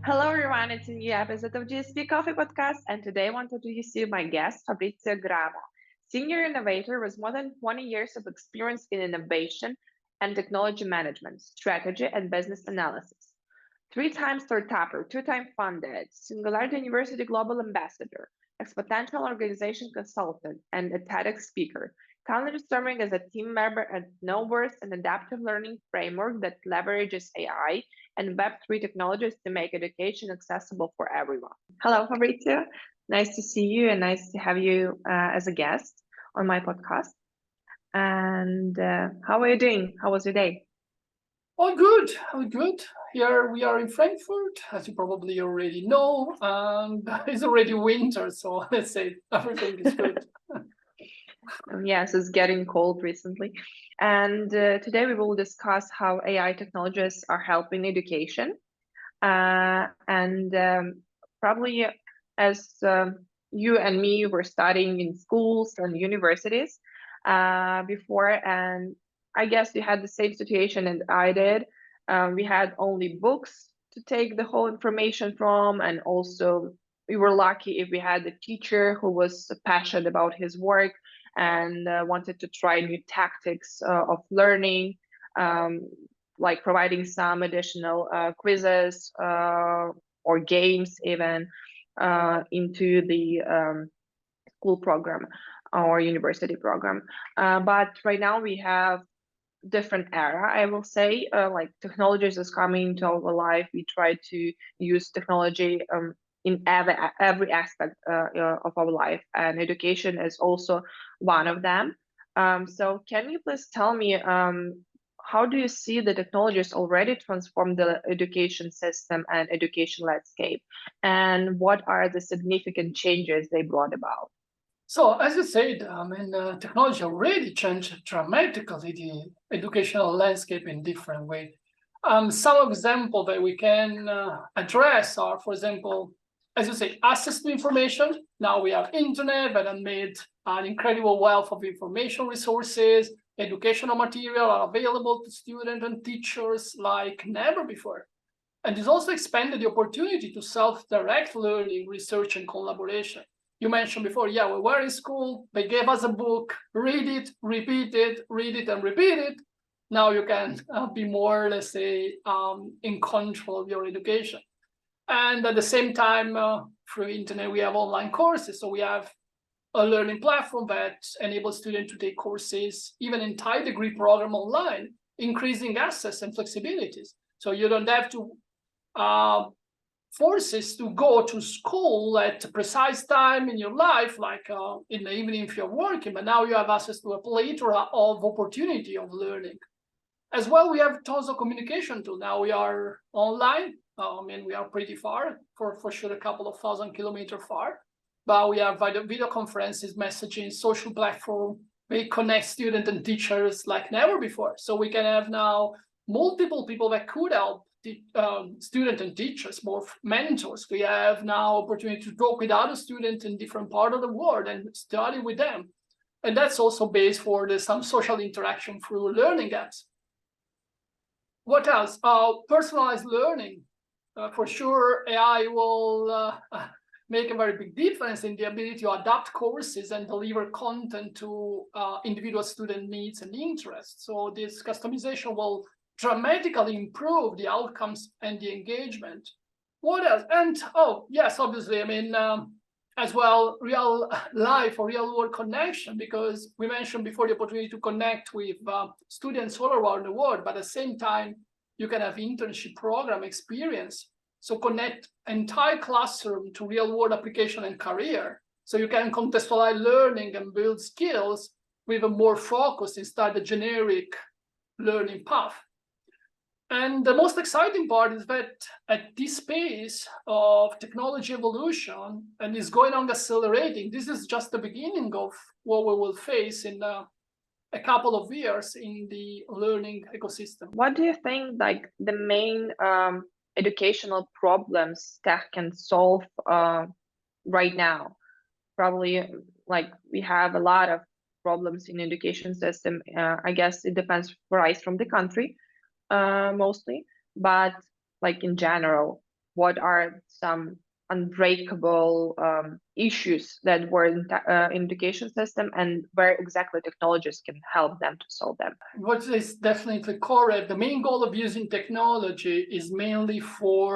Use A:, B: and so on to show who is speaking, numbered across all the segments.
A: Hello, everyone. It's a new episode of JSP Coffee Podcast, and today I want to introduce you my guest, Fabrizio Gramuglio, Senior Innovator with more than 20 years of experience in innovation and technology management, strategy, and business analysis. Three-time startupper, two-time funded, Singularity University Global Ambassador, exponential organization consultant, and a TEDx speaker. Currently serving as a team member at Knowverse, an adaptive learning framework that leverages AI and Web3 technologies to make education accessible for everyone. Hello, Fabrizio. Nice to see you and nice to have you as a guest on my podcast. And how are you doing? How was your day?
B: All good, all good. Here we are in Frankfurt, as you probably already know, and it's already winter, so let's say everything is good.
A: Yes, it's getting cold recently. And today we will discuss how AI technologies are helping education. And probably as you and me were studying in schools and universities before, and I guess you had the same situation as I did. We had only books to take the whole information from, and also we were lucky if we had a teacher who was passionate about his work and wanted to try new tactics of learning. Um, like providing some additional quizzes or games even into the school program or university program. But right now we have different era, I will say. Like technologies is coming into our life. We try to use technology in every aspect of our life, and education is also one of them. So can you please tell me how do you see the technologies already transform the education system and education landscape, and what are the significant changes they brought about?
B: So, as you said, technology already changed dramatically the educational landscape in different ways. Some examples that we can address are, for example, as you say, access to information. Now we have internet that have made an incredible wealth of information resources. Educational material are available to students and teachers like never before. And this also expanded the opportunity to self-direct learning, research, and collaboration. You mentioned before, yeah, we were in school, they gave us a book, read it, read it, and repeat it. Now you can be more, let's say, in control of your education. And at the same time, through internet, we have online courses. So we have a learning platform that enables students to take courses, even in high degree program online, increasing access and flexibilities. So you don't have to forces to go to school at a precise time in your life, like in the evening if you're working, but now you have access to a plethora of opportunity of learning. As well, we have tons of communication tools. Now we are online. We are pretty far, for sure, a couple of 1,000 kilometers far, but we have video conferences, messaging, social platform. We connect students and teachers like never before. So we can have now multiple people that could help the students and teachers, more mentors. We have now opportunity to talk with other students in different parts of the world and study with them. And that's also based for some social interaction through learning apps. What else? Personalized learning. For sure, AI will make a very big difference in the ability to adapt courses and deliver content to individual student needs and interests. So this customization will dramatically improve the outcomes and the engagement. What else? And yes, obviously, as well, real life or real world connection, because we mentioned before the opportunity to connect with students all around the world, but at the same time, you can have internship program experience. So connect entire classroom to real world application and career. So you can contextualize learning and build skills with a more focus instead of the generic learning path. And the most exciting part is that at this pace of technology evolution and is going on accelerating, this is just the beginning of what we will face in a couple of years in the learning ecosystem.
A: What do you think like the main educational problems that can solve right now? Probably like we have a lot of problems in education system. I guess it depends varies from the country mostly, but like in general, what are some unbreakable issues that were in education system, and where exactly technologies can help them to solve them.
B: What is definitely correct. The main goal of using technology is mainly for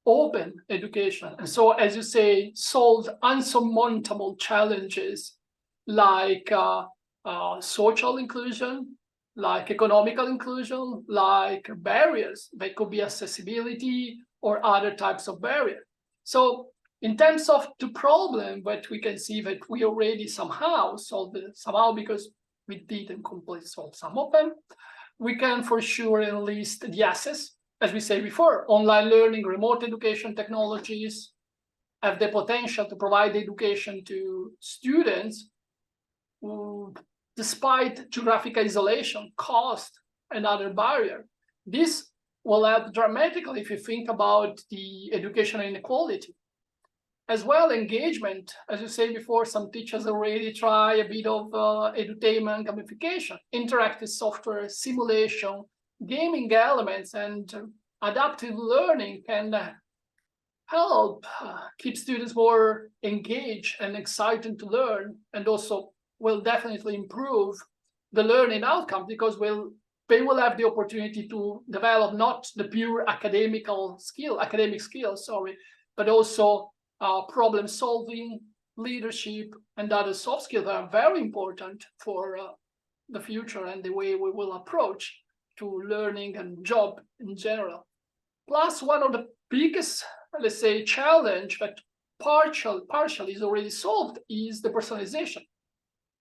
B: open education. And so, as you say, solve unsurmountable challenges like social inclusion, like economical inclusion, like barriers. They could be accessibility or other types of barriers. So in terms of the problem, but we can see that we already somehow solved it, somehow because we didn't completely solve some of them. We can for sure enlist the access, as we said before, online learning, remote education technologies have the potential to provide education to students who, despite geographical isolation, cost, and other barrier. This will help dramatically if you think about the educational inequality. As well, engagement, as you said before, some teachers already try a bit of edutainment, gamification, interactive software, simulation, gaming elements, and adaptive learning can help keep students more engaged and excited to learn, and also will definitely improve the learning outcome because they will have the opportunity to develop not the pure academic skills, but also problem solving, leadership, and other soft skills that are very important for the future and the way we will approach to learning and job in general. Plus, one of the biggest, let's say, challenge that partially is already solved is the personalization.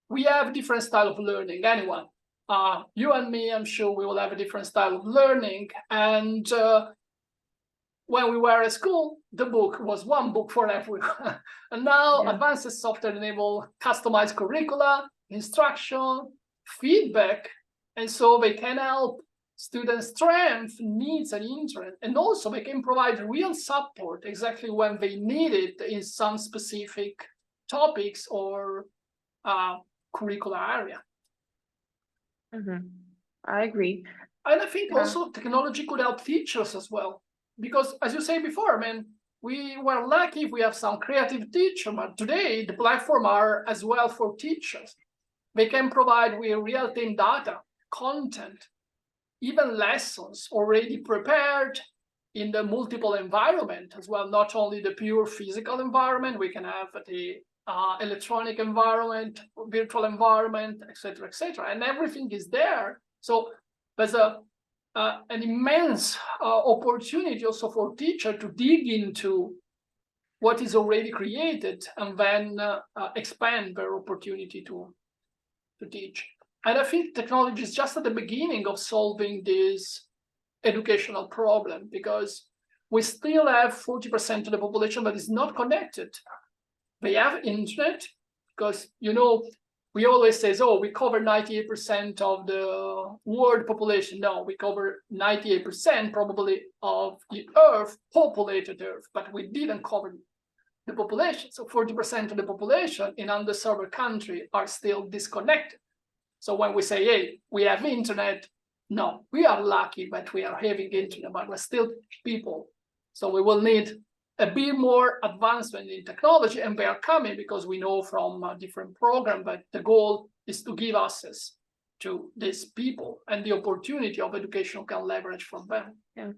B: We have different style of learning, anyone. You and me, I'm sure we will have a different style of learning. And when we were at school, the book was one book for everyone. And now advanced software enable customized curricula, instruction, feedback. And so they can help students' strengths, needs, and interest. And also they can provide real support exactly when they need it in some specific topics or curricular area.
A: I agree.
B: And I think also technology could help teachers as well. Because as you say before, we were lucky if we have some creative teacher, but today the platform are as well for teachers. They can provide with real-time data, content, even lessons already prepared in the multiple environment as well, not only the pure physical environment, we can have the electronic environment, virtual environment, etc., and everything is there. So there's an immense opportunity also for teacher to dig into what is already created and then expand their opportunity to teach. And I think technology is just at the beginning of solving this educational problem because we still have 40% of the population that is not connected. They have internet because, we always say, we cover 98% of the world population. No, we cover 98% probably of the Earth, populated Earth, but we didn't cover the population. So 40% of the population in underserved country are still disconnected. So when we say, hey, we have internet, no, we are lucky that we are having internet, but we're still people. So we will need a bit more advancement in technology, and they are coming because we know from a different program that the goal is to give access to these people and the opportunity of education can leverage from them.
A: Yeah.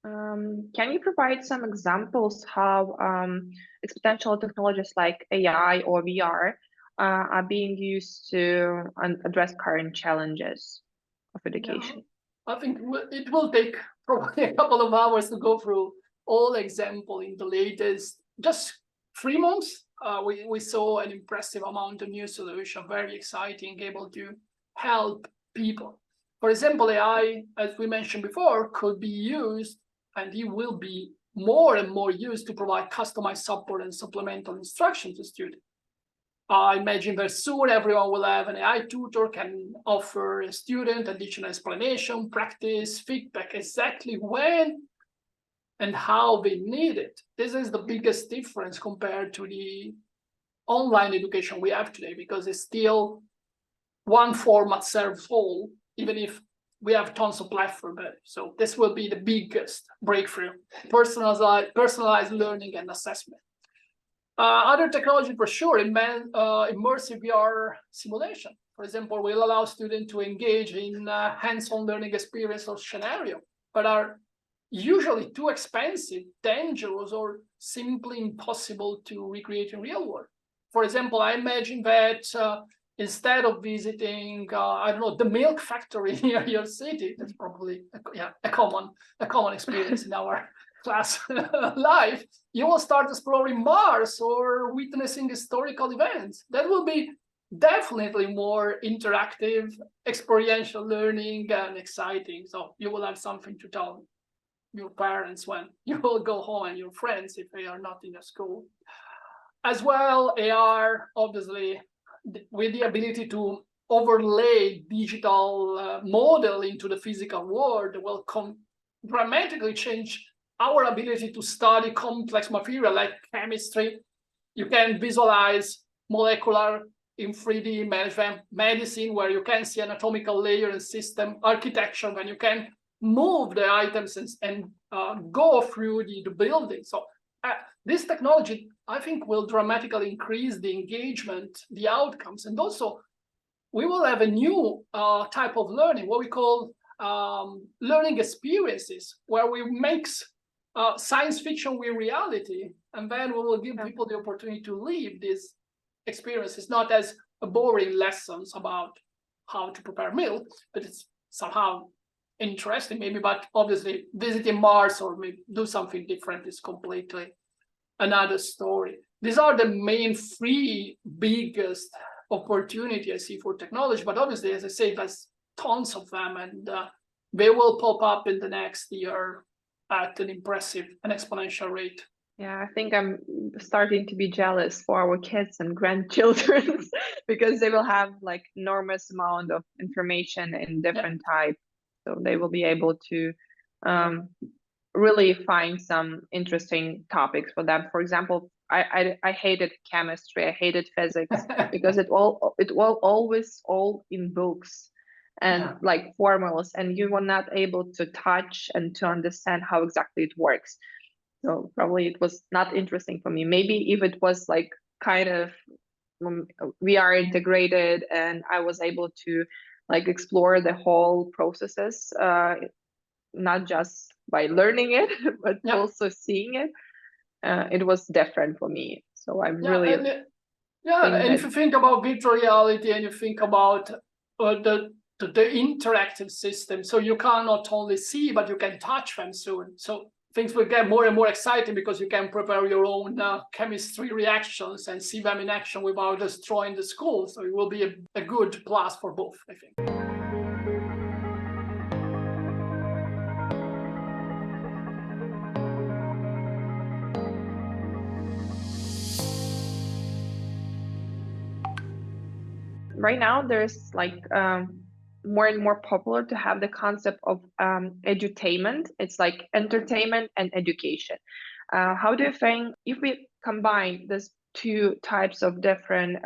A: Can you provide some examples how exponential technologies like AI or VR are being used to address current challenges of education?
B: Yeah, I think it will take probably a couple of hours to go through all example in the latest, just 3 months, we saw an impressive amount of new solution, very exciting, able to help people. For example, AI, as we mentioned before, could be used, and it will be more and more used to provide customized support and supplemental instruction to students. I imagine that soon everyone will have an AI tutor, can offer a student additional explanation, practice, feedback, exactly when and how they need it. This is the biggest difference compared to the online education we have today, because it's still one format serves all, even if we have tons of platforms. So this will be the biggest breakthrough: personalized learning and assessment. Other technology for sure, immersive VR simulation, for example, will allow students to engage in hands-on learning experience or scenario, but are usually too expensive, dangerous, or simply impossible to recreate in real world. For example, I imagine that instead of visiting, I don't know, the milk factory near your city, that's probably a common experience in our class life, you will start exploring Mars or witnessing historical events. That will be definitely more interactive, experiential learning and exciting. So you will have something to tell your parents when you will go home, and your friends if they are not in a school. As well, AR, obviously, with the ability to overlay digital model into the physical world, will dramatically change our ability to study complex material like chemistry. You can visualize molecular in 3D management, medicine, where you can see anatomical layer and system architecture, when you can move the items and go through the building. So this technology, I think, will dramatically increase the engagement, the outcomes, and also we will have a new type of learning, what we call learning experiences, where we mix science fiction with reality, and then we will give people the opportunity to live these experiences, not as boring lessons about how to prepare milk, but it's somehow interesting maybe, but obviously visiting Mars or maybe do something different is completely another story. These are the main three biggest opportunity I see for technology, but obviously, as I say, there's tons of them, and they will pop up in the next year at an impressive and exponential rate.
A: Yeah, I think I'm starting to be jealous for our kids and grandchildren because they will have like enormous amount of information in different types. So they will be able to really find some interesting topics for them. For example, I hated chemistry, I hated physics because it was always all in books and like formulas, and you were not able to touch and to understand how exactly it works. So probably it was not interesting for me. Maybe if it was like kind of VR integrated and I was able to like explore the whole processes, not just by learning it, but also seeing it, it was different for me. So I'm really
B: and if you think about virtual reality and you think about the interactive system, so you can not only see, but you can touch them soon. So things will get more and more exciting because you can prepare your own chemistry reactions and see them in action without destroying the school. So it will be a good plus for both, I think.
A: Right now, there's like more and more popular to have the concept of edutainment. It's like entertainment and education. How do you think if we combine these two types of different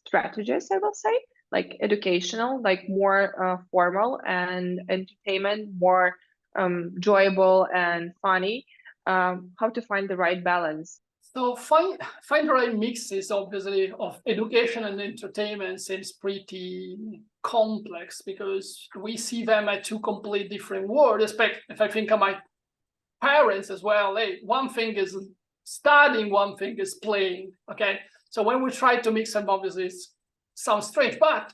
A: strategies, I will say, like educational, like more formal, and entertainment, more enjoyable and funny, how to find the right balance?
B: So find the right mixes, obviously, of education and entertainment seems pretty complex because we see them as two completely different worlds. If I think of my parents as well, hey, one thing is studying, one thing is playing, okay? So when we try to mix them, obviously it sounds strange, but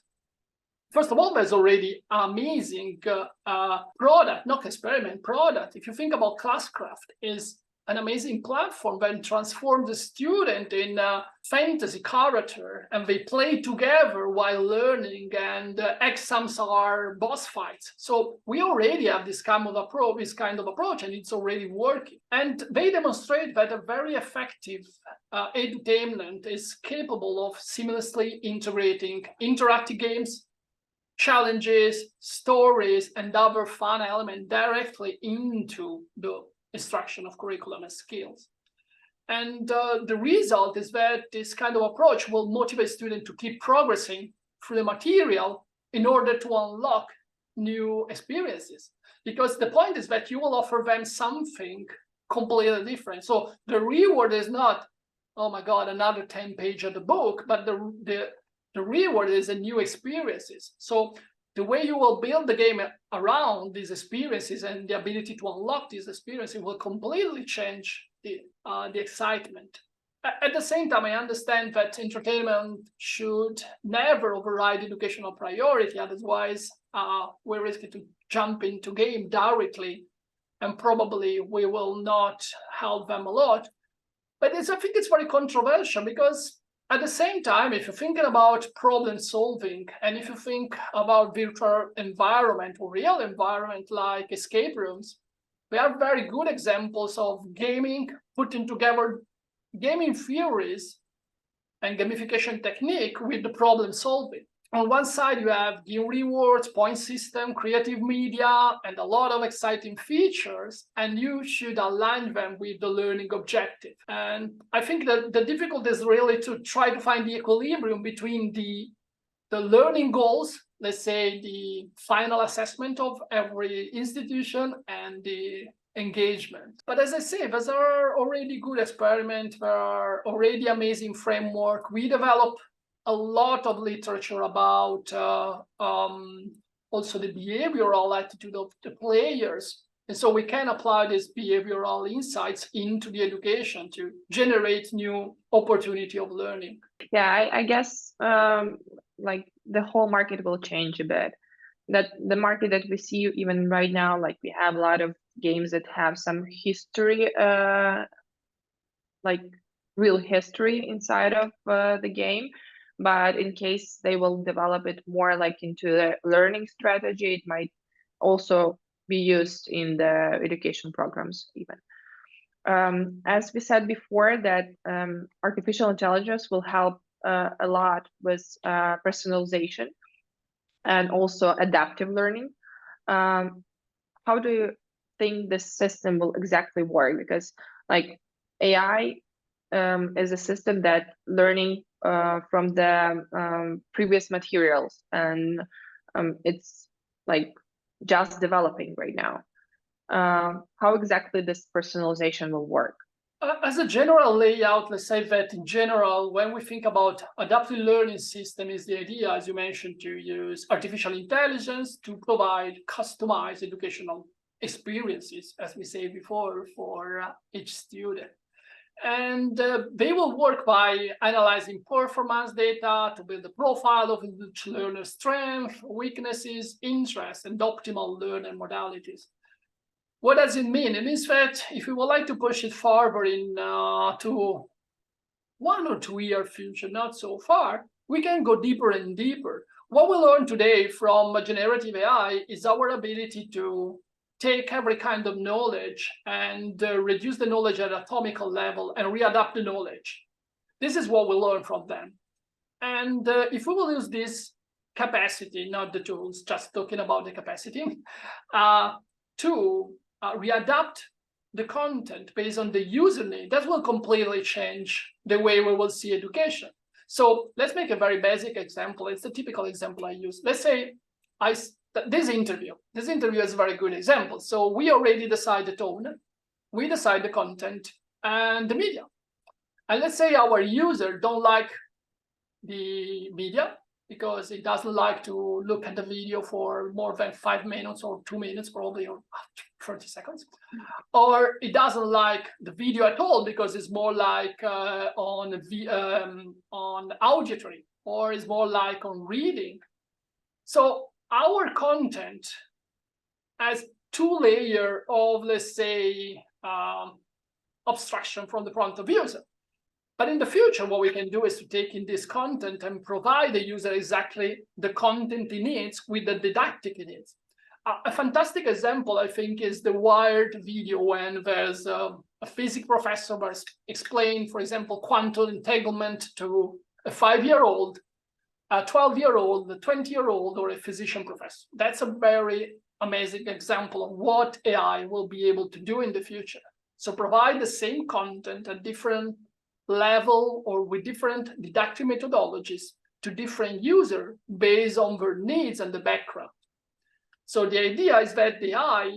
B: first of all, there's already amazing product, not experiment, product. If you think about Classcraft, is an amazing platform that transforms the student in a fantasy character, and they play together while learning, and exams are boss fights. So we already have this kind of approach, and it's already working. And they demonstrate that a very effective edutainment is capable of seamlessly integrating interactive games, challenges, stories, and other fun elements directly into the instruction of curriculum and skills. And the result is that this kind of approach will motivate students to keep progressing through the material in order to unlock new experiences, because the point is that you will offer them something completely different. So the reward is not, oh my God, another 10 page of the book, but the reward is a new experiences. So the way you will build the game around these experiences and the ability to unlock these experiences will completely change the excitement. At the same time, I understand that entertainment should never override educational priority. Otherwise, we're risky to jump into game directly, and probably we will not help them a lot. But I think it's very controversial, because at the same time, if you're thinking about problem solving, and if you think about virtual environment or real environment like escape rooms, we have very good examples of gaming putting together gaming theories and gamification technique with the problem solving. On one side, you have game rewards, point system, creative media, and a lot of exciting features, and you should align them with the learning objective. And I think that the difficulty is really to try to find the equilibrium between the learning goals, let's say the final assessment of every institution, and the engagement. But as I say, those are already good experiments, there are already amazing framework. We develop a lot of literature about also the behavioral attitude of the players. And so we can apply these behavioral insights into the education to generate new opportunity of learning.
A: Yeah, I guess like the whole market will change a bit. That the market that we see even right now, like we have a lot of games that have some history, like real history inside of the game. But in case they will develop it more like into the learning strategy, it might also be used in the education programs even. As we said before, that artificial intelligence will help a lot with personalization and also adaptive learning. How do you think this system will exactly work? Because like AI is a system that learning from the previous materials, and it's like just developing right now. How exactly this personalization will work?
B: As a general layout, let's say that in general, when we think about adaptive learning system, is the idea, as you mentioned, to use artificial intelligence to provide customized educational experiences, as we say before, for each student. And they will work by analyzing performance data to build a profile of each learner's strengths, weaknesses, interests, and optimal learning modalities. What does it mean? It means that if we would like to push it further in to 1 or 2 year future, not so far, we can go deeper and deeper. What we learn today from generative AI is our ability to take every kind of knowledge and reduce the knowledge at atomical level and readapt the knowledge. This is what we learn from them. And if we will use this capacity, not the tools, just talking about the capacity, to readapt the content based on the user need, that will completely change the way we will see education. So let's make a very basic example. It's the typical example I use. Let's say this interview is a very good example. So we already decide the tone, we decide the content and the media. And let's say our user don't like the media because it doesn't like to look at the video for more than 5 minutes or 2 minutes probably, or 30 seconds. Or it doesn't like the video at all because it's more like on auditory, or it's more like on reading. So our content has 2 layers of, let's say, abstraction from the point of user. But in the future, what we can do is to take in this content and provide the user exactly the content he needs with the didactic he needs. A fantastic example, I think, is the Wired video when there's a physics professor was explaining, for example, quantum entanglement to a 5-year-old, a 12-year-old, a 20-year-old, or a physician professor. That's a very amazing example of what AI will be able to do in the future. So provide the same content at different level or with different didactic methodologies to different users based on their needs and the background. So the idea is that the AI,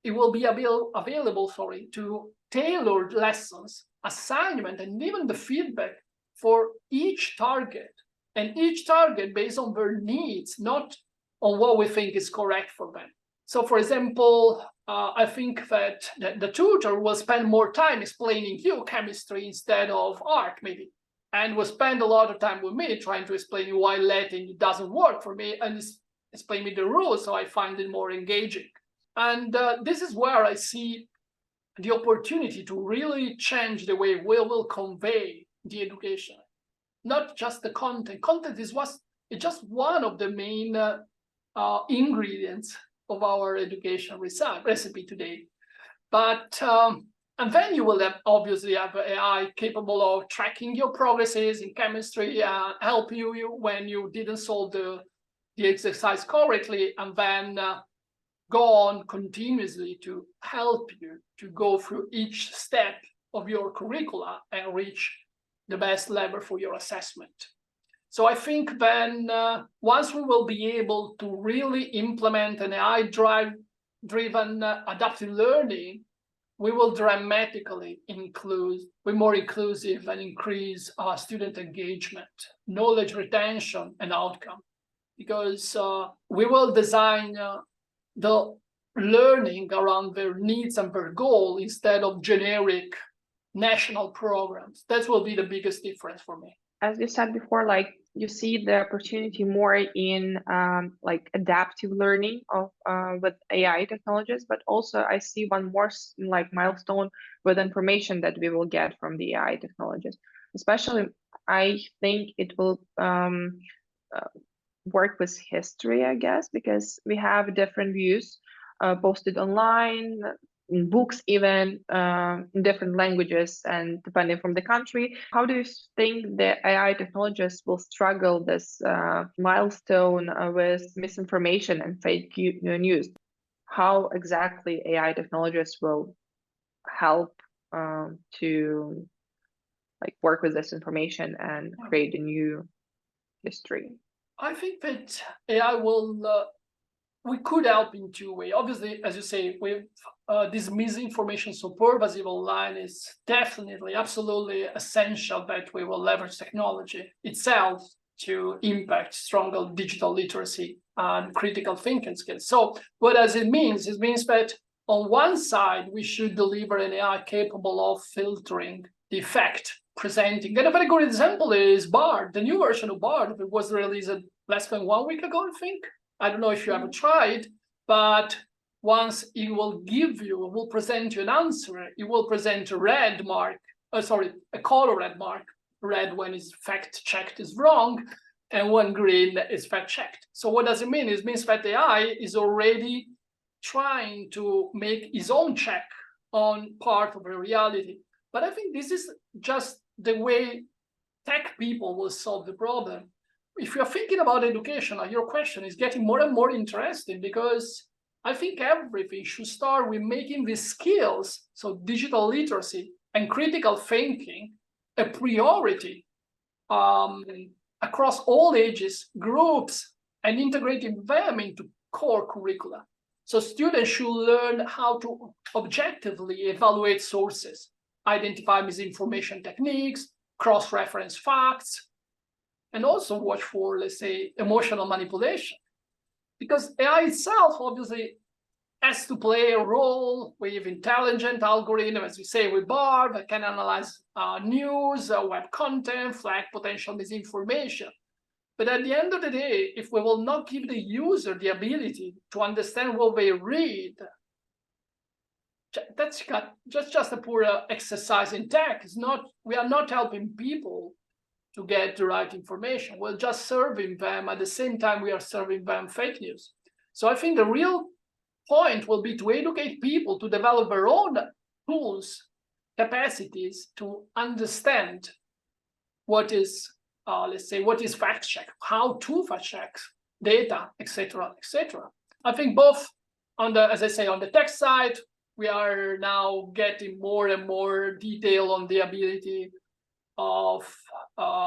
B: it will be available to tailor lessons, assignment, and even the feedback for each target, and each target based on their needs, not on what we think is correct for them. So, for example, I think that the tutor will spend more time explaining you chemistry instead of art, maybe, and will spend a lot of time with me trying to explain why Latin doesn't work for me and explain me the rules, so I find it more engaging. And this is where I see the opportunity to really change the way we will convey the education, not just the content. Content is just one of the main ingredients of our education recipe today. But and then you will obviously have AI capable of tracking your progresses in chemistry, help you when you didn't solve the exercise correctly, and then go on continuously to help you to go through each step of your curricula and reach the best level for your assessment. So I think then once we will be able to really implement an AI-driven adaptive learning, we will dramatically be more inclusive and increase student engagement, knowledge retention, and outcome. Because we will design the learning around their needs and their goal instead of generic national programs. That will be the biggest difference for me.
A: As you said before, like you see the opportunity more in like adaptive learning of with AI technologies, but also I see one more like milestone with information that we will get from the AI technologies. Especially, I think it will work with history, I guess, because we have different views posted online, in books, even in different languages and depending from the country. How do you think the AI technologists will struggle this milestone with misinformation and fake news? How exactly AI technologists will help to like work with this information and create a new history?
B: I think that AI we could help in two ways. Obviously, as you say, with this misinformation so pervasive online, is definitely, absolutely essential that we will leverage technology itself to impact stronger digital literacy and critical thinking skills. So what does it mean? It means that on one side, we should deliver an AI capable of filtering the effect presenting. And a very good example is Bard, the new version of Bard that was released less than 1 week ago, I think. I don't know if you ever tried, but once it will present you an answer, it will present a a color red mark, red when it's fact checked is wrong, and when green is fact checked. So what does it mean? It means that AI is already trying to make its own check on part of the reality. But I think this is just the way tech people will solve the problem. If you're thinking about education, your question is getting more and more interesting, because I think everything should start with making these skills, so digital literacy and critical thinking, a priority across all ages, groups, and integrating them into core curricula. So students should learn how to objectively evaluate sources, identify misinformation techniques, cross-reference facts, and also watch for, let's say, emotional manipulation. Because AI itself obviously has to play a role with intelligent algorithm, as we say, with Bard, that can analyze news, web content, flag potential misinformation. But at the end of the day, if we will not give the user the ability to understand what they read, that's just a poor exercise in tech. We are not helping people to get the right information. We're just serving them at the same time we are serving them fake news. So I think the real point will be to educate people to develop their own tools, capacities to understand what is, let's say, what is fact check, how to fact check data, etc., etc. I think both as I say, on the tech side, we are now getting more and more detail on the ability of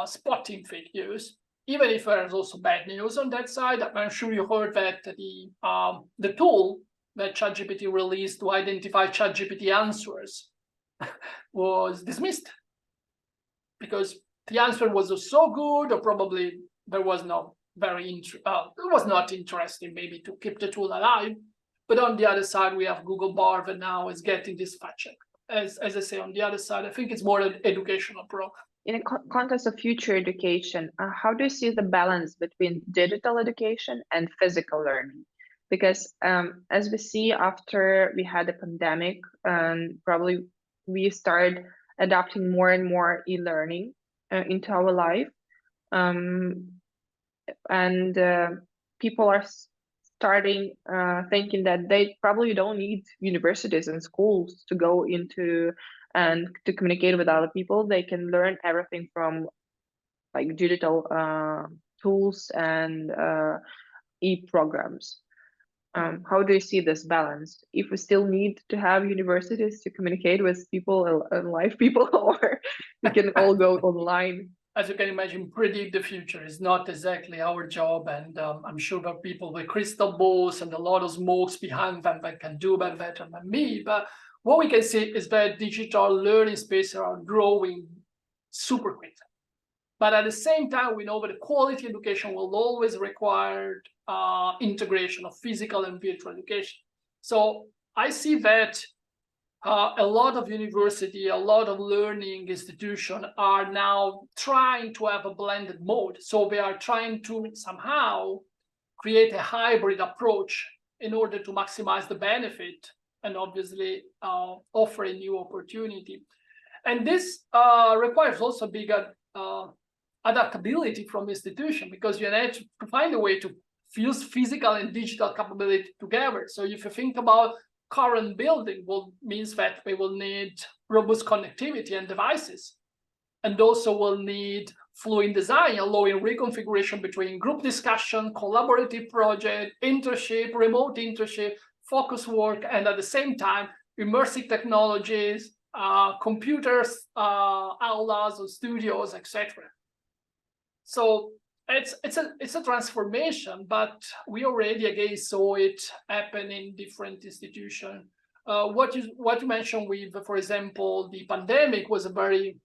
B: spotting fake news. even if there's also bad news on that side. I'm sure you heard that the tool that ChatGPT released to identify ChatGPT answers was dismissed because the answer was so good, or probably there was no it was not interesting maybe to keep the tool alive. But on the other side, we have Google Bar that now is getting this fact check. As I say, on the other side, I think it's more an educational program.
A: In a context of future education, how do you see the balance between digital education and physical learning? Because as we see after we had a pandemic, probably we started adopting more and more e-learning into our life. And people are starting thinking that they probably don't need universities and schools to go into and to communicate with other people. They can learn everything from like digital tools and e-programs. How do you see this balance? If we still need to have universities to communicate with people and live people, or we can all go online?
B: As you can imagine, predict the future is not exactly our job, and I'm sure there are people with crystal balls and a lot of smokes behind them that can do that better than me. But what we can see is that digital learning spaces are growing super quickly. But at the same time, we know that quality education will always require integration of physical and virtual education. So I see that a lot of university, a lot of learning institutions are now trying to have a blended mode. So they are trying to somehow create a hybrid approach in order to maximize the benefit and obviously offer a new opportunity. And this requires also bigger adaptability from institution, because you need to find a way to fuse physical and digital capability together. So if you think about current building, means that we will need robust connectivity and devices, and also will need fluid design, allowing reconfiguration between group discussion, collaborative project, internship, remote internship, focus work, and at the same time, immersive technologies, computers, aulas or studios, etc. So it's a transformation, but we already again saw it happen in different institutions. What you mentioned with, for example, the pandemic was a very,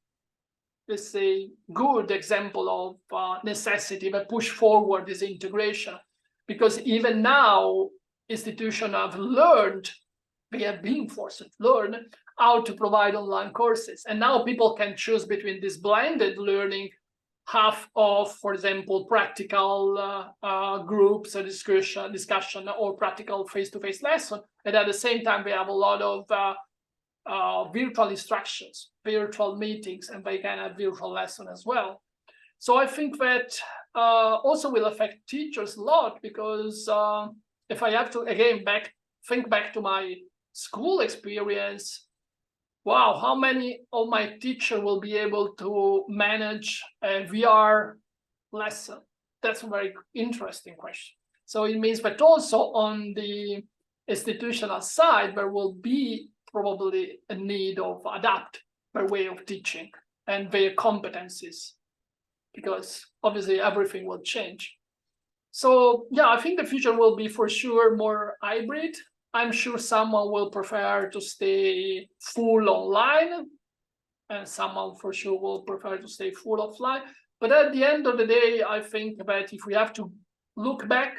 B: let's say, good example of necessity that push forward this integration, because even now institutions have learned, they have been forced to learn how to provide online courses, and now people can choose between this blended learning, half of, for example, practical groups or discussion or practical face-to-face lesson, and at the same time we have a lot of virtual instructions, virtual meetings, and they can have virtual lesson as well. So I think that also will affect teachers a lot, because if I have to again think back to my school experience, wow, how many of my teachers will be able to manage a VR lesson? That's a very interesting question. So it means that also on the institutional side, there will be probably a need of adapt their way of teaching and their competencies, because obviously everything will change. So yeah, I think the future will be for sure more hybrid. I'm sure someone will prefer to stay full online, and someone for sure will prefer to stay full offline. But at the end of the day, I think that if we have to look back,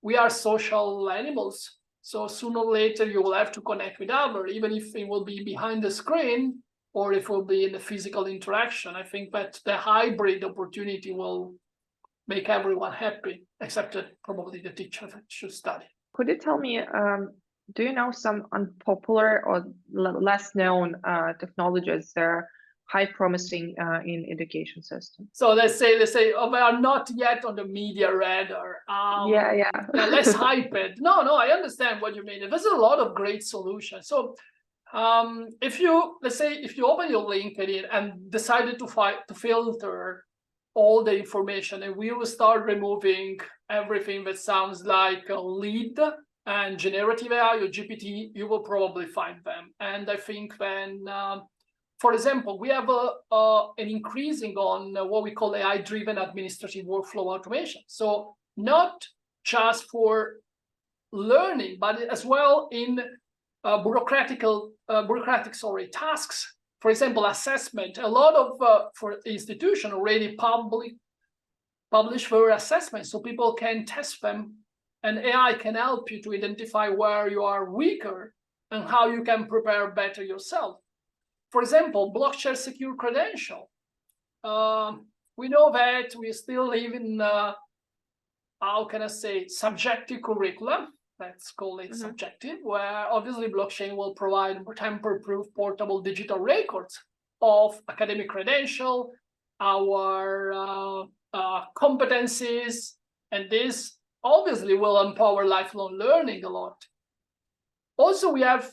B: we are social animals. So sooner or later, you will have to connect with others, even if it will be behind the screen or if it will be in the physical interaction. I think that the hybrid opportunity will make everyone happy, except that probably the teacher that should study.
A: Could you tell me, do you know some unpopular or less known technologies that are high promising in education system?
B: So let's say they are not yet on the media radar.
A: Yeah.
B: Less hyped. No, I understand what you mean. There's a lot of great solutions. So if you open your LinkedIn and decided to filter all the information, and we will start removing everything that sounds like a lead and generative AI or GPT, you will probably find them. And I think then For example, we have an increasing on what we call AI-driven administrative workflow automation. So not just for learning, but as well in bureaucratic tasks. For example, assessment. A lot of for institution already publish their assessments, so people can test them, and AI can help you to identify where you are weaker and how you can prepare better yourself. For example, blockchain secure credential. We know that we still live in, how can I say, subjective curricula. Let's call it subjective, where obviously blockchain will provide tamper-proof portable digital records of academic credential, our competencies, and this obviously will empower lifelong learning a lot. Also, we have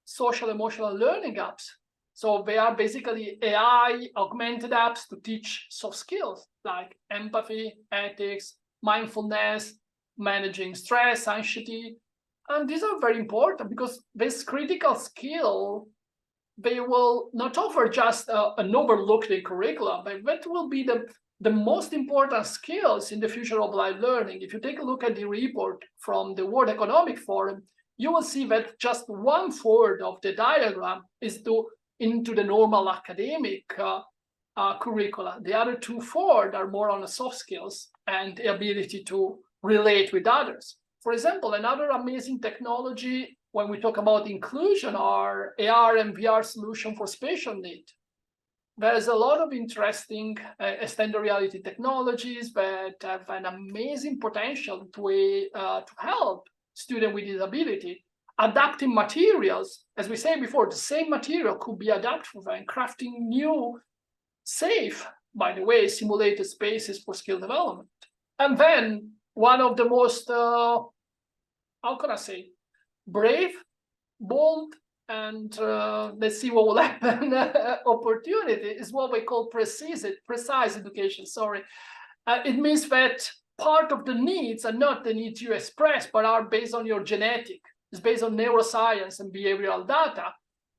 B: social emotional learning apps. So they are basically AI augmented apps to teach soft skills like empathy, ethics, mindfulness, managing stress, anxiety. And these are very important because this critical skill, they will not offer just an overlooked in curriculum, but that will be the most important skills in the future of life learning. If you take a look at the report from the World Economic Forum, you will see that just 1/4 of the diagram is into the normal academic curricula. The other 2/4 are more on the soft skills and the ability to relate with others. For example, another amazing technology when we talk about inclusion are AR and VR solution for special need. There's a lot of interesting extended reality technologies that have an amazing potential to help students with disability. Adapting materials, as we said before, the same material could be adapted and crafting new, safe, by the way, simulated spaces for skill development. And then one of the most, how can I say, brave, bold, and let's see what will happen, opportunity is what we call precise education, sorry. It means that part of the needs are not the needs you express, but are based on your genetic. It's based on neuroscience and behavioral data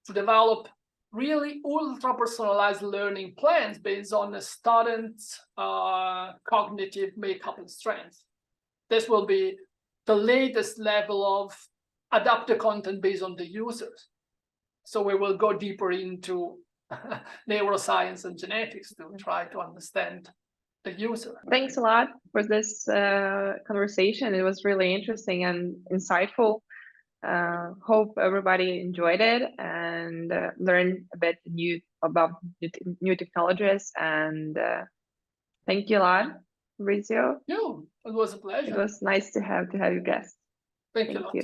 B: to develop really ultra-personalized learning plans based on the student's cognitive makeup and strengths. This will be the latest level of adaptive content based on the users. So we will go deeper into neuroscience and genetics to try to understand the user.
A: Thanks a lot for this conversation. It was really interesting and insightful. Hope everybody enjoyed it and learned a bit about new technologies. And thank you a lot, Fabrizio.
B: No, it was a pleasure.
A: It was nice to have you guest.
B: Thank you.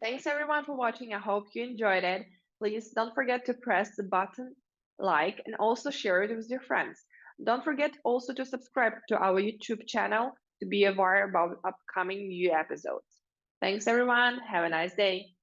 A: Thanks everyone for watching. I hope you enjoyed it. Please don't forget to press the button like and also share it with your friends. Don't forget also to subscribe to our YouTube channel to be aware about upcoming new episodes. Thanks everyone. Have a nice day.